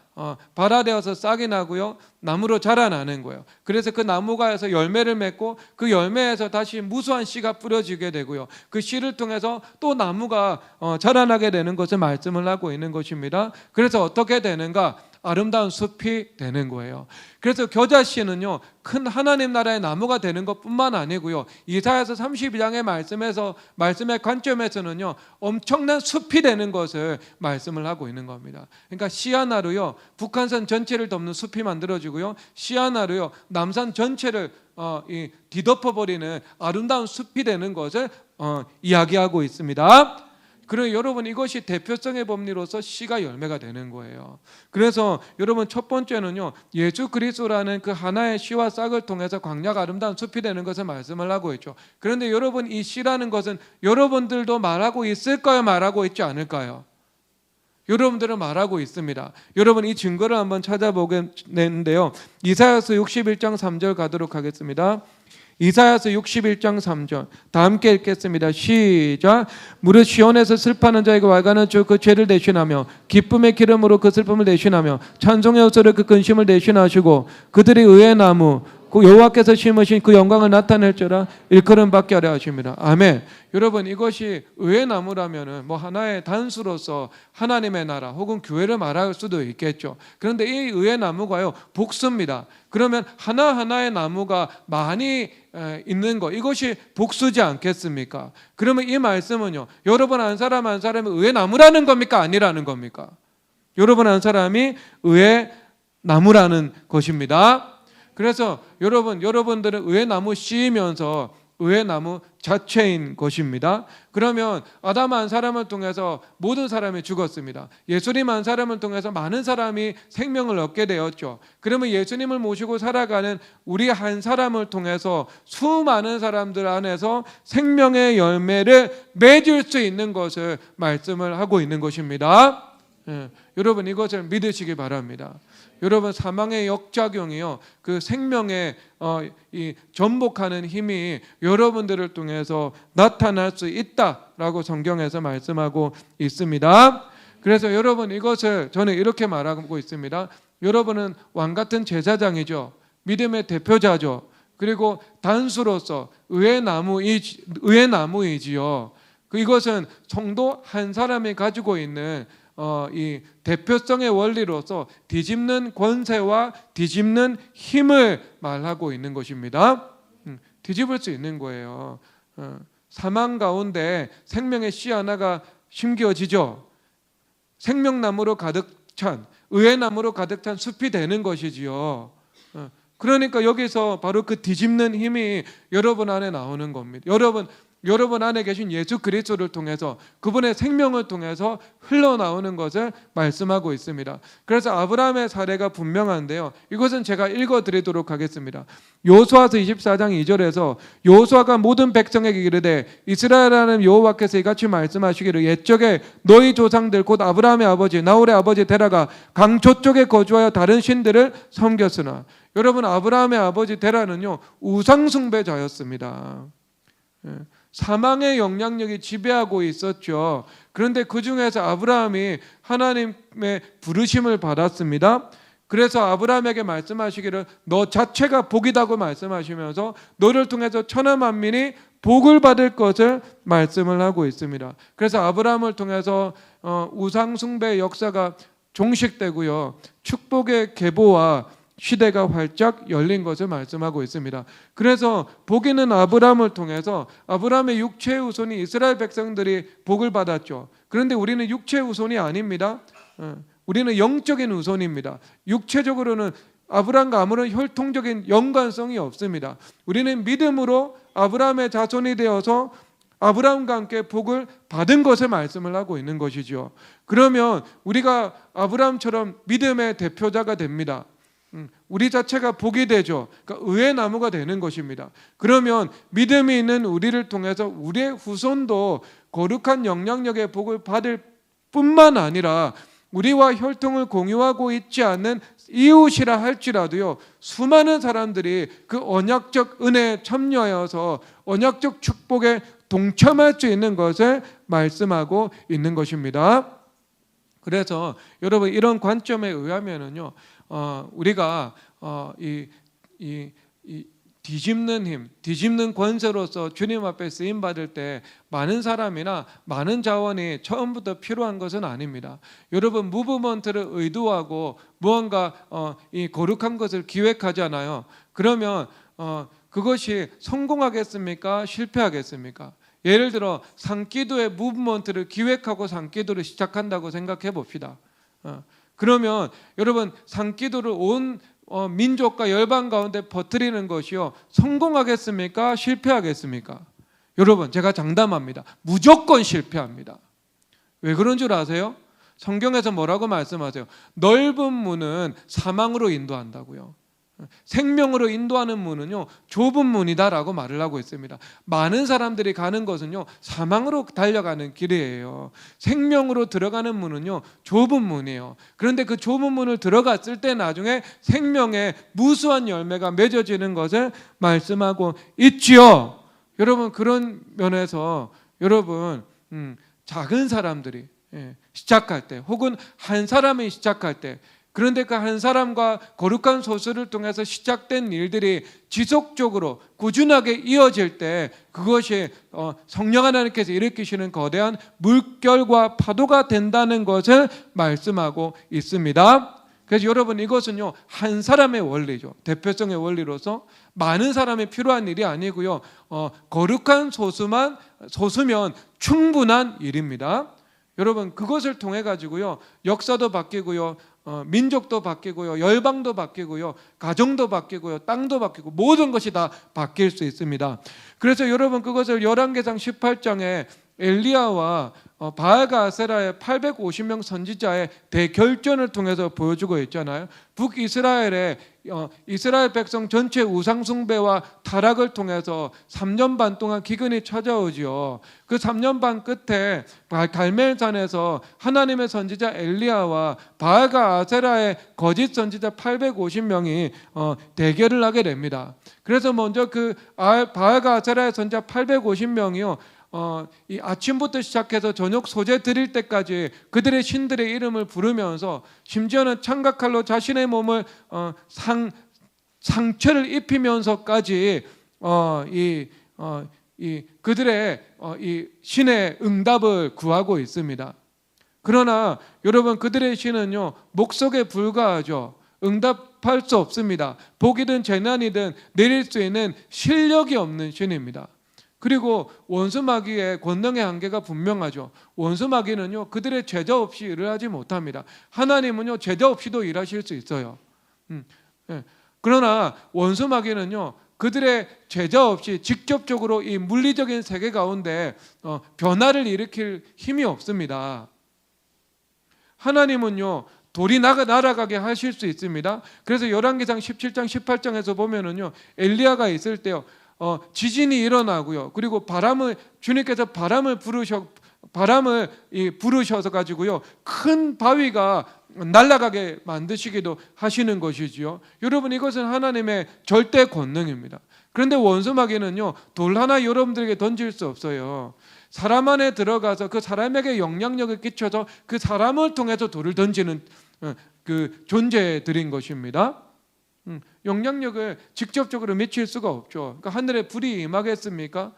발화되어서 싹이 나고요, 나무로 자라나는 거예요. 그래서 그 나무가에서 열매를 맺고 그 열매에서 다시 무수한 씨가 뿌려지게 되고요, 그 씨를 통해서 또 나무가 자라나게 되는 것을 말씀을 하고 있는 것입니다. 그래서 어떻게 되는가? 아름다운 숲이 되는 거예요. 그래서 겨자씨는요, 큰 하나님 나라의 나무가 되는 것뿐만 아니고요, 이사야서 32장의 말씀의 관점에서는요, 엄청난 숲이 되는 것을 말씀을 하고 있는 겁니다. 그러니까 씨 하나로요, 북한산 전체를 덮는 숲이 만들어지고요, 씨 하나로요, 남산 전체를 뒤덮어버리는 아름다운 숲이 되는 것을 이야기하고 있습니다. 그리고 여러분, 이것이 대표성의 법리로서 씨가 열매가 되는 거예요. 그래서 여러분, 첫 번째는요, 예수 그리스도라는 그 하나의 씨와 싹을 통해서 광야가 아름다운 숲이 되는 것을 말씀을 하고 있죠. 그런데 여러분, 이 씨라는 것은 여러분들도 말하고 있을까요? 말하고 있지 않을까요? 여러분들은 말하고 있습니다. 여러분, 이 증거를 한번 찾아보겠는데요, 이사야서 61장 3절 가도록 하겠습니다. 이사야서 61장 3절 다 함께 읽겠습니다. 시작. 무릇 시온에서 슬퍼하는 자에게 왈가는 주 그 죄를 대신하며 기쁨의 기름으로 그 슬픔을 대신하며 찬송의 옷으로 그 근심을 대신하시고 그들이 의의 나무 그 여호와께서 심으신 그 영광을 나타낼지어다 일컬음받게 하려 하십니다. 아멘. 여러분, 이것이 의의 나무라면은 뭐 하나의 단수로서 하나님의 나라 혹은 교회를 말할 수도 있겠죠. 그런데 이 의의 나무가요, 복수입니다. 그러면 하나하나의 나무가 많이 있는 것, 이것이 복수지 않겠습니까? 그러면 이 말씀은요, 여러분 한 사람 한 사람이 의의 나무라는 겁니까? 아니라는 겁니까? 여러분 한 사람이 의의 나무라는 것입니다. 그래서 여러분들은 의의 나무 씨이면서 의의 나무 자체인 것입니다. 그러면 아담 한 사람을 통해서 모든 사람이 죽었습니다. 예수님 한 사람을 통해서 많은 사람이 생명을 얻게 되었죠. 그러면 예수님을 모시고 살아가는 우리 한 사람을 통해서 수많은 사람들 안에서 생명의 열매를 맺을 수 있는 것을 말씀을 하고 있는 것입니다. 여러분, 이것을 믿으시기 바랍니다. 여러분, 사망의 역작용이요, 그 생명의 이 전복하는 힘이 여러분들을 통해서 나타날 수 있다라고 성경에서 말씀하고 있습니다. 그래서 여러분, 이것을 저는 이렇게 말하고 있습니다. 여러분은 왕 같은 제사장이죠. 믿음의 대표자죠. 그리고 단수로서 의의 나무이지요. 이것은 성도 한 사람이 가지고 있는 이 대표성의 원리로서 뒤집는 권세와 뒤집는 힘을 말하고 있는 것입니다. 뒤집을 수 있는 거예요. 사망 가운데 생명의 씨 하나가 심겨지죠. 생명나무로 가득 찬, 의의 나무로 가득 찬 숲이 되는 것이지요. 그러니까 여기서 바로 그 뒤집는 힘이 여러분 안에 나오는 겁니다. 여러분 안에 계신 예수 그리스도를 통해서, 그분의 생명을 통해서 흘러나오는 것을 말씀하고 있습니다. 그래서 아브라함의 사례가 분명한데요, 이것은 제가 읽어드리도록 하겠습니다. 여호수아서 24장 2절에서 여호수아가 모든 백성에게 이르되 이스라엘 하나님 여호와께서 이같이 말씀하시기를 옛적에 너희 조상들 곧 아브라함의 아버지 나홀의 아버지 데라가 강 저쪽에 거주하여 다른 신들을 섬겼으나. 여러분, 아브라함의 아버지 데라는요, 우상숭배자였습니다. 사망의 영향력이 지배하고 있었죠. 그런데 그 중에서 아브라함이 하나님의 부르심을 받았습니다. 그래서 아브라함에게 말씀하시기를 너 자체가 복이다고 말씀하시면서 너를 통해서 천하 만민이 복을 받을 것을 말씀을 하고 있습니다. 그래서 아브라함을 통해서 우상 숭배의 역사가 종식되고요, 축복의 계보와 시대가 활짝 열린 것을 말씀하고 있습니다. 그래서 복 있는 아브라함을 통해서 아브라함의 육체의 후손이 이스라엘 백성들이 복을 받았죠. 그런데 우리는 육체의 후손이 아닙니다. 우리는 영적인 후손입니다. 육체적으로는 아브라함과 아무런 혈통적인 연관성이 없습니다. 우리는 믿음으로 아브라함의 자손이 되어서 아브라함과 함께 복을 받은 것을 말씀을 하고 있는 것이죠. 그러면 우리가 아브라함처럼 믿음의 대표자가 됩니다. 우리 자체가 복이 되죠. 그러니까 의의 나무가 되는 것입니다. 그러면 믿음이 있는 우리를 통해서 우리의 후손도 거룩한 영향력의 복을 받을 뿐만 아니라 우리와 혈통을 공유하고 있지 않는 이웃이라 할지라도요, 수많은 사람들이 그 언약적 은혜에 참여하여서 언약적 축복에 동참할 수 있는 것을 말씀하고 있는 것입니다. 그래서 여러분, 이런 관점에 의하면은요, 우리가 이 뒤집는 힘, 뒤집는 권세로서 주님 앞에 쓰임 받을 때 많은 사람이나 많은 자원이 처음부터 필요한 것은 아닙니다. 여러분, 무브먼트를 의도하고 무언가 이 거룩한 것을 기획하잖아요. 그러면 그것이 성공하겠습니까? 실패하겠습니까? 예를 들어 상기도의 무브먼트를 기획하고 상기도를 시작한다고 생각해 봅시다. 그러면 여러분, 상기도를 온 민족과 열방 가운데 퍼뜨리는 것이요, 성공하겠습니까? 실패하겠습니까? 여러분, 제가 장담합니다. 무조건 실패합니다. 왜 그런 줄 아세요? 성경에서 뭐라고 말씀하세요? 넓은 문은 사망으로 인도한다고요. 생명으로 인도하는 문은요, 좁은 문이다라고 말을 하고 있습니다. 많은 사람들이 가는 것은요, 사망으로 달려가는 길이에요. 생명으로 들어가는 문은요, 좁은 문이에요. 그런데 그 좁은 문을 들어갔을 때 나중에 생명의 무수한 열매가 맺어지는 것을 말씀하고 있지요. 여러분, 그런 면에서 여러분, 작은 사람들이 시작할 때, 혹은 한 사람이 시작할 때, 그런데 그 한 사람과 거룩한 소수를 통해서 시작된 일들이 지속적으로 꾸준하게 이어질 때 그것이 성령 하나님께서 일으키시는 거대한 물결과 파도가 된다는 것을 말씀하고 있습니다. 그래서 여러분, 이것은요 한 사람의 원리죠. 대표성의 원리로서 많은 사람이 필요한 일이 아니고요, 거룩한 소수면 충분한 일입니다. 여러분, 그것을 통해 가지고요 역사도 바뀌고요, 민족도 바뀌고요, 열방도 바뀌고요, 가정도 바뀌고요, 땅도 바뀌고 모든 것이 다 바뀔 수 있습니다. 그래서 여러분, 그것을 열왕기상 18장에 엘리야와 바알과 아세라의 850명 선지자의 대결전을 통해서 보여주고 있잖아요. 북이스라엘의 이스라엘 백성 전체 우상 숭배와 타락을 통해서 3년 반 동안 기근이 찾아오지요. 그 3년 반 끝에 갈멜산에서 하나님의 선지자 엘리야와 바알과 아세라의 거짓 선지자 850명이 대결을 하게 됩니다. 그래서 먼저 그 바알과 아세라의 선지자 850명이요 이 아침부터 시작해서 저녁 소재 드릴 때까지 그들의 신들의 이름을 부르면서 심지어는 창각칼로 자신의 몸을 상처를 입히면서까지 그들의 이 신의 응답을 구하고 있습니다. 그러나 여러분, 그들의 신은요 목석에 불과하죠. 응답할 수 없습니다. 복이든 재난이든 내릴 수 있는 실력이 없는 신입니다. 그리고 원수마귀의 권능의 한계가 분명하죠. 원수마귀는요 그들의 제자 없이 일을 하지 못합니다. 하나님은요 제자 없이도 일하실 수 있어요. 그러나 원수마귀는요 그들의 제자 없이 직접적으로 이 물리적인 세계 가운데 변화를 일으킬 힘이 없습니다. 하나님은요 돌이 날아가게 하실 수 있습니다. 그래서 열왕기상 17장 18장에서 보면은요 엘리야가 있을 때요 지진이 일어나고요. 그리고 주님께서 바람을 부르셔서 가지고요 큰 바위가 날아가게 만드시기도 하시는 것이지요. 여러분, 이것은 하나님의 절대 권능입니다. 그런데 원수마귀는요 돌 하나 여러분들에게 던질 수 없어요. 사람 안에 들어가서 그 사람에게 영향력을 끼쳐서 그 사람을 통해서 돌을 던지는 그 존재들인 것입니다. 영향력을 직접적으로 미칠 수가 없죠. 그러니까 하늘에 불이 임하겠습니까?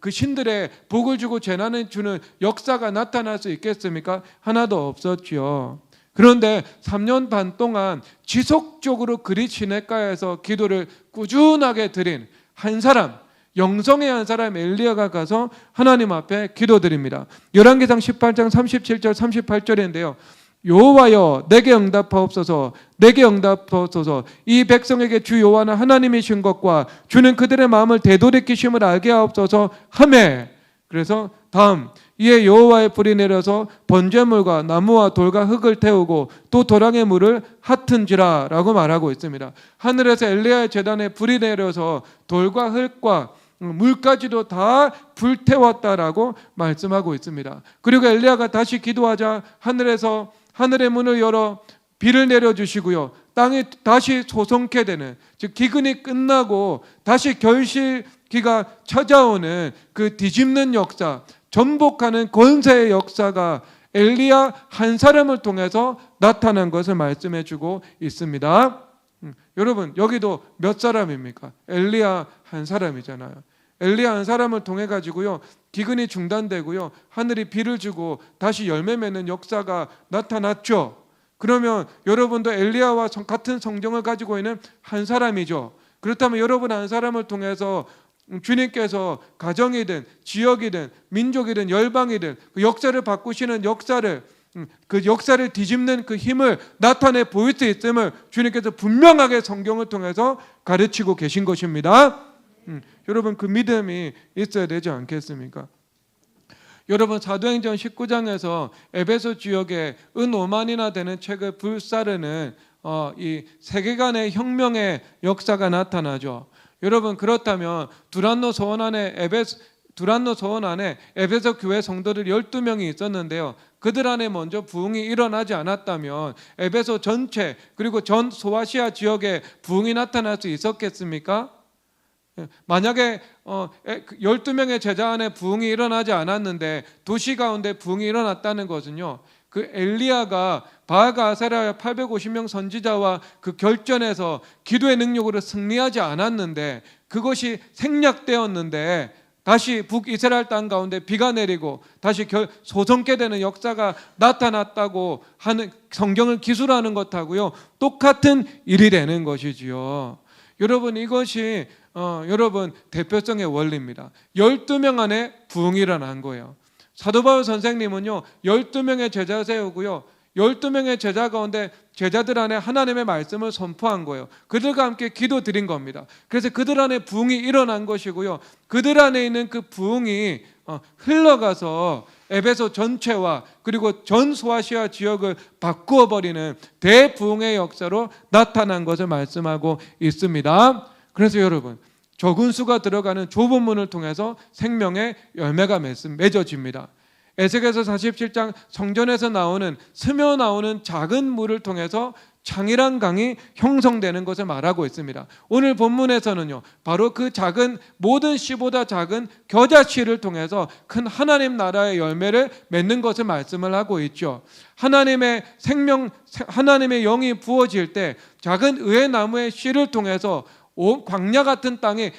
그 신들의 복을 주고 재난을 주는 역사가 나타날 수 있겠습니까? 하나도 없었죠. 그런데 3년 반 동안 지속적으로 그리 시냇가에서 기도를 꾸준하게 드린 한 사람, 영성의 한 사람 엘리야가 가서 하나님 앞에 기도드립니다. 열왕기상 18장 37절 38절인데요 여호와여 내게 응답하옵소서, 내게 응답하옵소서. 이 백성에게 주 여호와는 하나님이신 것과 주는 그들의 마음을 되돌이키심을 알게 하옵소서 하매. 그래서 다음, 이에 여호와의 불이 내려서 번제물과 나무와 돌과 흙을 태우고 또 도랑의 물을 핫은지라 라고 말하고 있습니다. 하늘에서 엘리야의 제단에 불이 내려서 돌과 흙과 물까지도 다 불태웠다라고 말씀하고 있습니다. 그리고 엘리야가 다시 기도하자 하늘의 문을 열어 비를 내려주시고요 땅이 다시 소성케 되는, 즉 기근이 끝나고 다시 결실기가 찾아오는 그 뒤집는 역사, 전복하는 권세의 역사가 엘리야 한 사람을 통해서 나타난 것을 말씀해 주고 있습니다. 여러분, 여기도 몇 사람입니까? 엘리야 한 사람이잖아요. 엘리야 한 사람을 통해 가지고요 기근이 중단되고요 하늘이 비를 주고 다시 열매 맺는 역사가 나타났죠. 그러면 여러분도 엘리야와 같은 성정을 가지고 있는 한 사람이죠. 그렇다면 여러분 한 사람을 통해서 주님께서 가정이든 지역이든 민족이든 열방이든 그 역사를 바꾸시는 그 역사를 뒤집는 그 힘을 나타내 보일 수 있음을 주님께서 분명하게 성경을 통해서 가르치고 계신 것입니다. 여러분, 그 믿음이 있어야 되지 않겠습니까? 여러분, 사도행전 19장에서 에베소 지역에 은 5만이나 되는 책을 불사르는 이 세계관의 혁명의 역사가 나타나죠. 여러분, 그렇다면 두란노 서원 안에 에베소 교회 성도들 12명이 있었는데요 그들 안에 먼저 부흥이 일어나지 않았다면 에베소 전체 그리고 전 소아시아 지역에 부흥이 나타날 수 있었겠습니까? 만약에 12명의 제자 안에 부흥이 일어나지 않았는데 도시 가운데 부흥이 일어났다는 것은요 그 엘리야가 바알과 아세라의 850명 선지자와 그 결전에서 기도의 능력으로 승리하지 않았는데, 그것이 생략되었는데 다시 북이스라엘 땅 가운데 비가 내리고 다시 소성케 되는 역사가 나타났다고 하는, 성경을 기술하는 것하고요 똑같은 일이 되는 것이지요. 여러분, 이것이 여러분 대표성의 원리입니다. 12명 안에 부흥이 일어난 거예요. 사도 바울 선생님은요 12명의 제자 세우고요 12명의 제자 가운데 제자들 안에 하나님의 말씀을 선포한 거예요. 그들과 함께 기도 드린 겁니다. 그래서 그들 안에 부흥이 일어난 것이고요, 그들 안에 있는 그 부흥이 흘러가서 에베소 전체와 그리고 전 소아시아 지역을 바꾸어 버리는 대부흥의 역사로 나타난 것을 말씀하고 있습니다. 그래서 여러분, 적은 수가 들어가는 좁은 문을 통해서 생명의 열매가 맺어집니다. 에스겔서 47장 성전에서 나오는, 스며 나오는 작은 물을 통해서 창이란 강이 형성되는 것을 말하고 있습니다. 오늘 본문에서는요 바로 그 작은, 모든 씨보다 작은 겨자씨를 통해서 큰 하나님 나라의 열매를 맺는 것을 말씀을 하고 있죠. 하나님의 생명, 하나님의 영이 부어질 때 작은 의의 나무의 씨를 통해서 온 광야 같은 땅이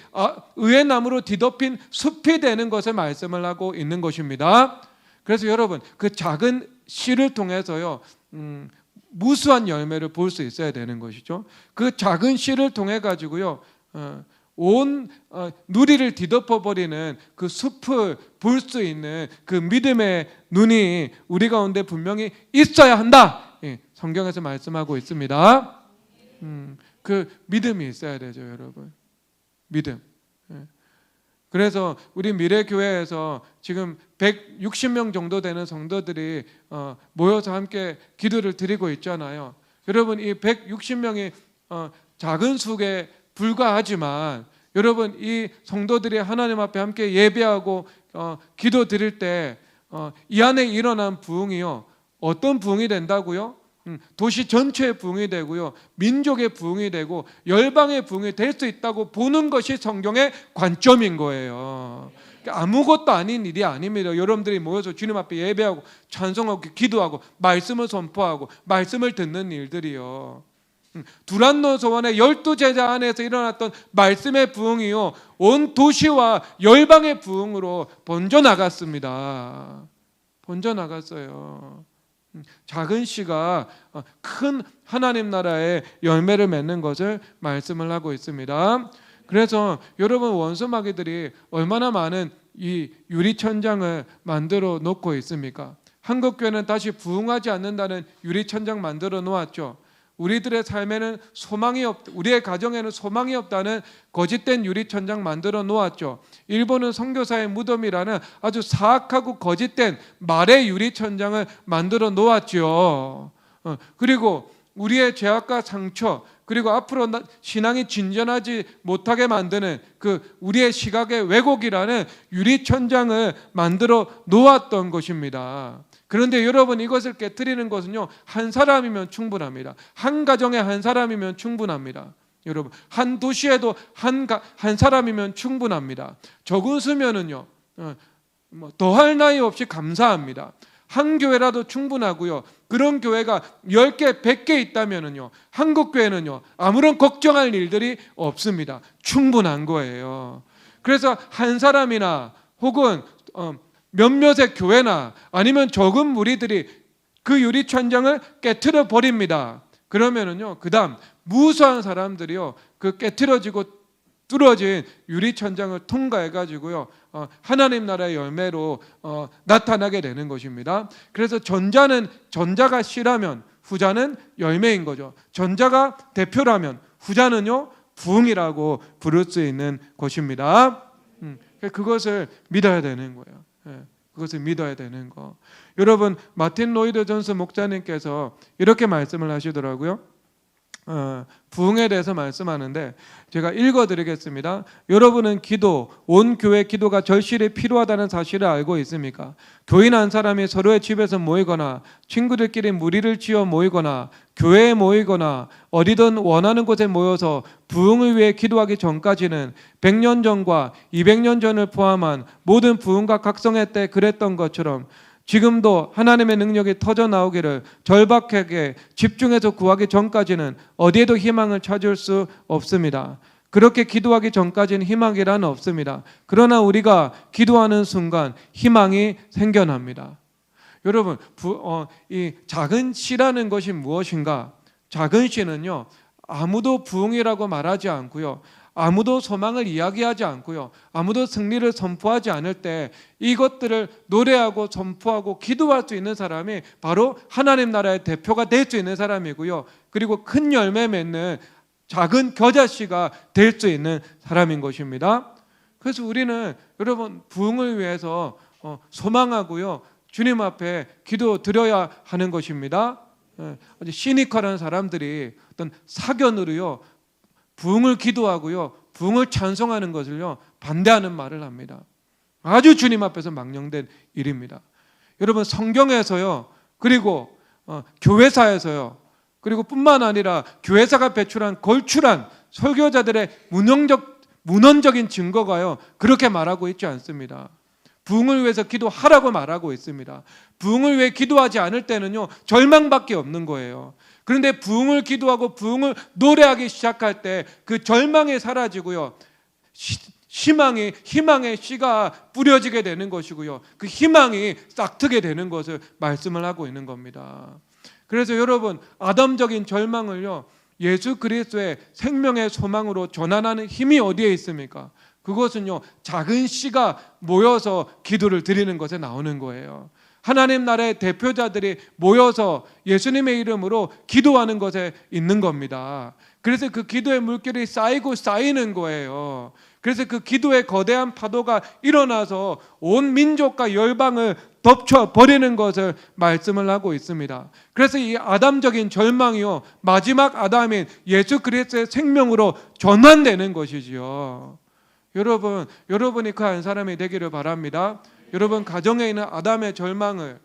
의의 나무로 뒤덮인 숲이 되는 것을 말씀을 하고 있는 것입니다. 그래서 여러분, 그 작은 씨를 통해서요 무수한 열매를 볼 수 있어야 되는 것이죠. 그 작은 씨를 통해 가지고요 온 누리를 뒤덮어 버리는 그 숲을 볼 수 있는 그 믿음의 눈이 우리 가운데 분명히 있어야 한다, 성경에서 말씀하고 있습니다. 그 믿음이 있어야 되죠, 여러분. 믿음. 그래서 우리 미래교회에서 지금 160명 정도 되는 성도들이 모여서 함께 기도를 드리고 있잖아요. 여러분, 이 160명이 작은 수에 불과하지만 여러분, 이 성도들이 하나님 앞에 함께 예배하고 기도 드릴 때 이 안에 일어난 부흥이요, 어떤 부흥이 된다고요? 도시 전체의 부흥이 되고요, 민족의 부흥이 되고 열방의 부흥이 될 수 있다고 보는 것이 성경의 관점인 거예요. 아무것도 아닌 일이 아닙니다. 여러분들이 모여서 주님 앞에 예배하고 찬송하고 기도하고 말씀을 선포하고 말씀을 듣는 일들이요, 두란노 소원의 12제자 안에서 일어났던 말씀의 부흥이요 온 도시와 열방의 부흥으로 번져나갔습니다. 번져나갔어요. 작은 씨가 큰 하나님 나라의 열매를 맺는 것을 말씀을 하고 있습니다. 그래서 여러분, 원수마귀들이 얼마나 많은 이 유리천장을 만들어 놓고 있습니까? 한국교회는 다시 부흥하지 않는다는 유리천장 만들어 놓았죠. 우리들의 삶에는 소망이 우리의 가정에는 소망이 없다는 거짓된 유리천장 만들어 놓았죠. 일본은 선교사의 무덤이라는 아주 사악하고 거짓된 말의 유리천장을 만들어 놓았죠. 그리고 우리의 죄악과 상처, 그리고 앞으로 신앙이 진전하지 못하게 만드는 그 우리의 시각의 왜곡이라는 유리천장을 만들어 놓았던 것입니다. 그런데 여러분, 이것을 깨트리는 것은요 한 사람이면 충분합니다. 한 가정에 한 사람이면 충분합니다. 여러분, 한 도시에도 한 사람이면 충분합니다. 적은 수면은요 더할 나위 없이 감사합니다. 한 교회라도 충분하고요, 그런 교회가 10개, 100개 있다면은요 한국 교회는요 아무런 걱정할 일들이 없습니다. 충분한 거예요. 그래서 한 사람이나 혹은 몇몇의 교회나 아니면 적은 무리들이 그 유리천장을 깨트려 버립니다. 그러면은요 그 다음 무수한 사람들이요 그 깨트려지고 뚫어진 유리천장을 통과해 가지고요 하나님 나라의 열매로 나타나게 되는 것입니다. 그래서 전자가 씨라면 후자는 열매인 거죠. 전자가 대표라면 후자는요 부흥이라고 부를 수 있는 것입니다. 그것을 믿어야 되는 거예요. 그것을 믿어야 되는 거. 여러분, 마틴 로이드 존스 목사님께서 이렇게 말씀을 하시더라고요. 부흥에 대해서 말씀하는데 제가 읽어드리겠습니다. 여러분은 온 교회 기도가 절실히 필요하다는 사실을 알고 있습니까? 교인 한 사람이 서로의 집에서 모이거나 친구들끼리 무리를 지어 모이거나 교회에 모이거나 어디든 원하는 곳에 모여서 부흥을 위해 기도하기 전까지는 100년 전과 200년 전을 포함한 모든 부흥과 각성의 때 그랬던 것처럼 지금도 하나님의 능력이 터져 나오기를 절박하게 집중해서 구하기 전까지는 어디에도 희망을 찾을 수 없습니다. 그렇게 기도하기 전까지는 희망이란 없습니다. 그러나 우리가 기도하는 순간 희망이 생겨납니다. 여러분, 이 작은 씨라는 것이 무엇인가? 작은 씨는요, 아무도 부흥이라고 말하지 않고요, 아무도 소망을 이야기하지 않고요, 아무도 승리를 선포하지 않을 때 이것들을 노래하고 선포하고 기도할 수 있는 사람이 바로 하나님 나라의 대표가 될 수 있는 사람이고요, 그리고 큰 열매 맺는 작은 겨자씨가 될 수 있는 사람인 것입니다. 그래서 우리는 여러분 부흥을 위해서 소망하고요, 주님 앞에 기도 드려야 하는 것입니다. 아주 시니컬한 사람들이 어떤 사견으로요, 부흥을 기도하고요, 부흥을 찬송하는 것을요 반대하는 말을 합니다. 아주 주님 앞에서 망령된 일입니다. 여러분, 성경에서요, 그리고 교회사에서요, 그리고 뿐만 아니라 교회사가 배출한 걸출한 설교자들의 문헌적인 증거가요 그렇게 말하고 있지 않습니다. 부흥을 위해서 기도하라고 말하고 있습니다. 부흥을 위해 기도하지 않을 때는요 절망밖에 없는 거예요. 그런데 부흥을 기도하고 부흥을 노래하기 시작할 때 그 절망이 사라지고요, 희망의 씨가 뿌려지게 되는 것이고요, 그 희망이 싹트게 되는 것을 말씀을 하고 있는 겁니다. 그래서 여러분, 아담적인 절망을요 예수 그리스도의 생명의 소망으로 전환하는 힘이 어디에 있습니까? 그것은요 작은 씨가 모여서 기도를 드리는 것에 나오는 거예요. 하나님 나라의 대표자들이 모여서 예수님의 이름으로 기도하는 것에 있는 겁니다. 그래서 그 기도의 물결이 쌓이고 쌓이는 거예요. 그래서 그 기도의 거대한 파도가 일어나서 온 민족과 열방을 덮쳐버리는 것을 말씀을 하고 있습니다. 그래서 이 아담적인 절망이요 마지막 아담인 예수 그리스도의 생명으로 전환되는 것이지요. 여러분이 그 한 사람이 되기를 바랍니다. 여러분 가정에 있는 아담의 절망을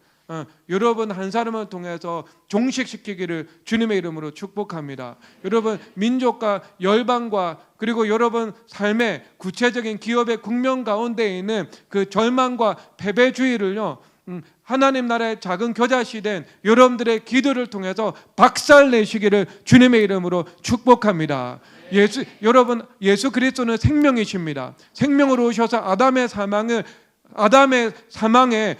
여러분 한 사람을 통해서 종식시키기를 주님의 이름으로 축복합니다. 여러분 민족과 열방과 그리고 여러분 삶의 구체적인 기업의 국면 가운데 있는 그 절망과 패배주의를요 하나님 나라의 작은 겨자씨 된 여러분들의 기도를 통해서 박살내시기를 주님의 이름으로 축복합니다. 여러분 예수 그리스도는 생명이십니다. 생명으로 오셔서 아담의 사망에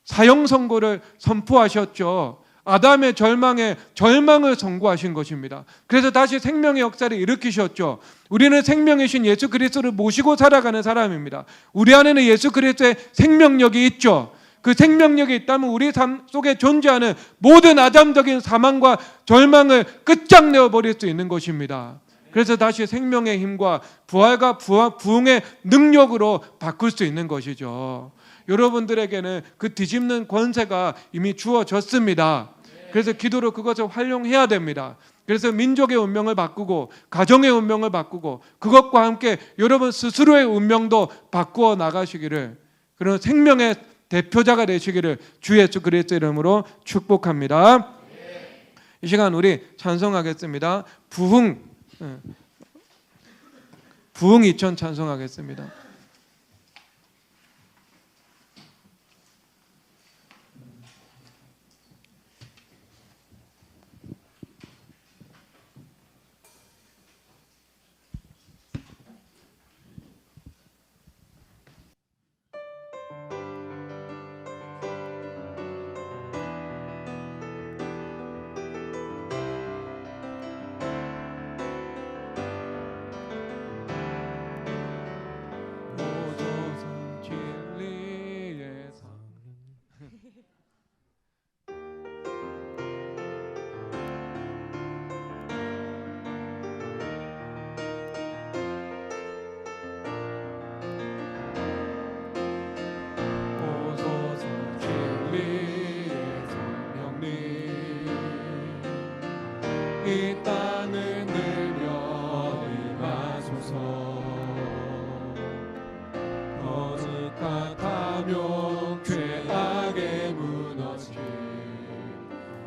사형 선고를 선포하셨죠. 아담의 절망을 선고하신 것입니다. 그래서 다시 생명의 역사를 일으키셨죠. 우리는 생명이신 예수 그리스도를 모시고 살아가는 사람입니다. 우리 안에는 예수 그리스도의 생명력이 있죠. 그 생명력이 있다면 우리 삶 속에 존재하는 모든 아담적인 사망과 절망을 끝장내어 버릴 수 있는 것입니다. 그래서 다시 생명의 힘과 부활과 부흥의 능력으로 바꿀 수 있는 것이죠. 여러분들에게는 그 뒤집는 권세가 이미 주어졌습니다. 그래서 기도로 그것을 활용해야 됩니다. 그래서 민족의 운명을 바꾸고 가정의 운명을 바꾸고 그것과 함께 여러분 스스로의 운명도 바꾸어 나가시기를, 그런 생명의 대표자가 되시기를 주 예수 그리스도 이름으로 축복합니다. 이 시간 우리 찬송하겠습니다. 부흥 2000 찬송하겠습니다. 이 땅을 늘려 임하소서. 거룩하다며 죄악에 무너진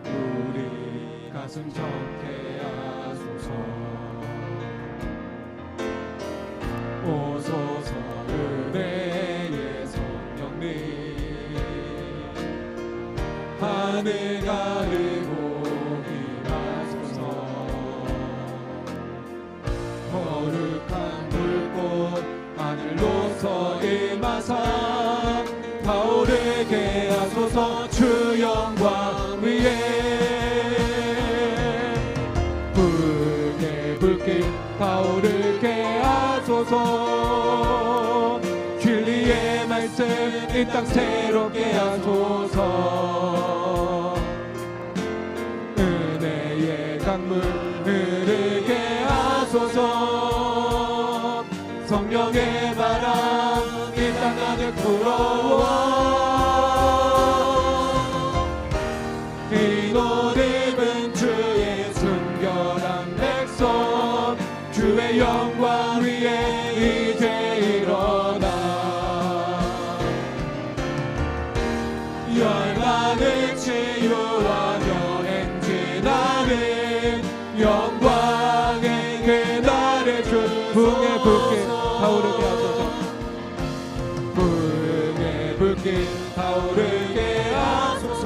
우리 가슴 적게 하소서. 오소서 은혜의 성령님 하늘 가르고 임하소서. 거룩한 불꽃 하늘로서 임하사 타오르게 하소서. 주 영광 위에 불의 불길 타오르게 하소서. 진리의 말씀 이 땅 새롭게 하소서. 은혜의 강물 흐르게 하소서. 성령의 바람 이 땅 가득 불어와 흰옷 입은 주의 순결한 백성 주의 영광 위에 이제 일어나 열방을 치유하며 행진하는 영광의 그날의 주. 부흥의 불길 타오르게 하소서. 부흥의 불길 타오르게 하소서.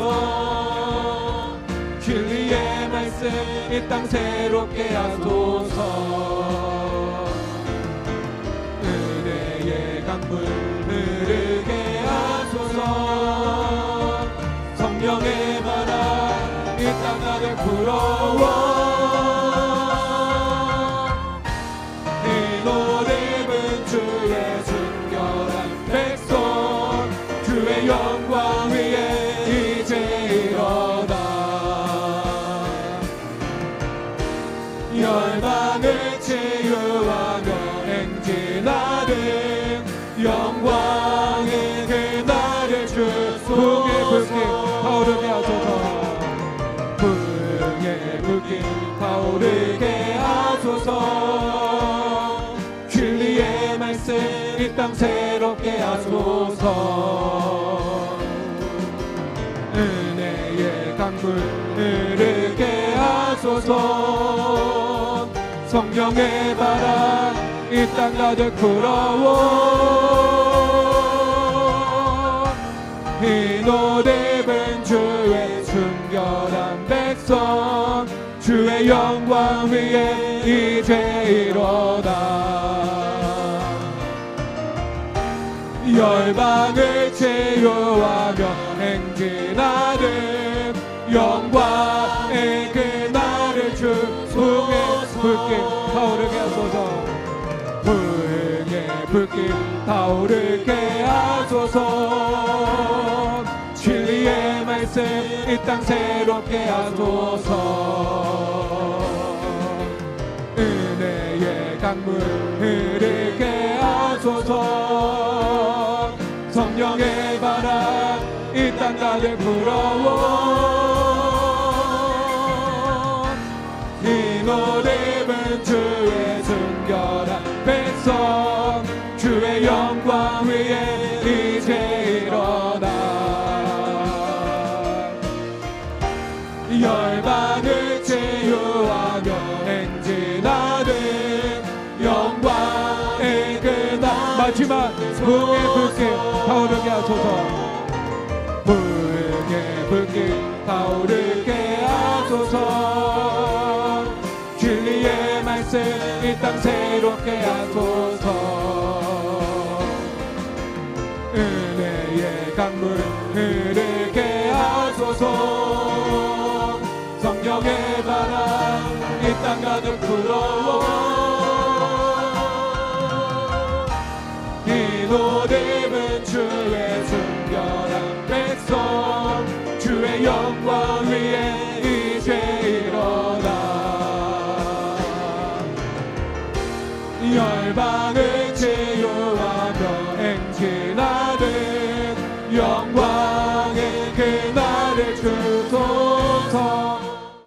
진리의 말씀 이 땅 새롭게 하소서. 은혜의 강물 흐르게 하소서. 성령의 바람 이 땅 가득 불어와 흰옷 입은 주의 순결한 백성 주의 영광 위에 이제 일어나 열방을 치유하며 행진하는 영광의 그날의 주. 부흥의 불길 타오르게 하소서. 부흥의 불길 타오르게 하소서. 진리의 말씀 이 땅 새롭게 하소서. 은혜의 강물 흐르게 하소서. 성령의 바람 이 땅 가득 불어와 흰옷 입은 주의 순결한 백성 주의 영광 위에 이제 일어나 열방을 치유하며 행진하는 영광의 그날을 주. 부흥의 불길 타오르게 하소서. 부흥의 불길 타오르게 하소서. 진리의 말씀 이 땅 새롭게 하소서. 은혜의 강물 흐르게 하소서. 성령의 바람 이 땅 가득 불어와 흰옷 입은 주의 순결한 백성 주의 영광 위에 이제 일어나 열방을 치유하며 행진하는 영광의 그날. 마지막 부흥의 불길 타오르게 하소서. 부흥의 불길 타오르게 하소서. 진리의 말씀 이 땅 새롭게 하소서. 은혜의 강물 흐르게 하소서. 성령의 바람 이 땅 가득 불어와 흰옷 입은 주의 순결한 백성 주의 영광 위에 이제 일어나 열방을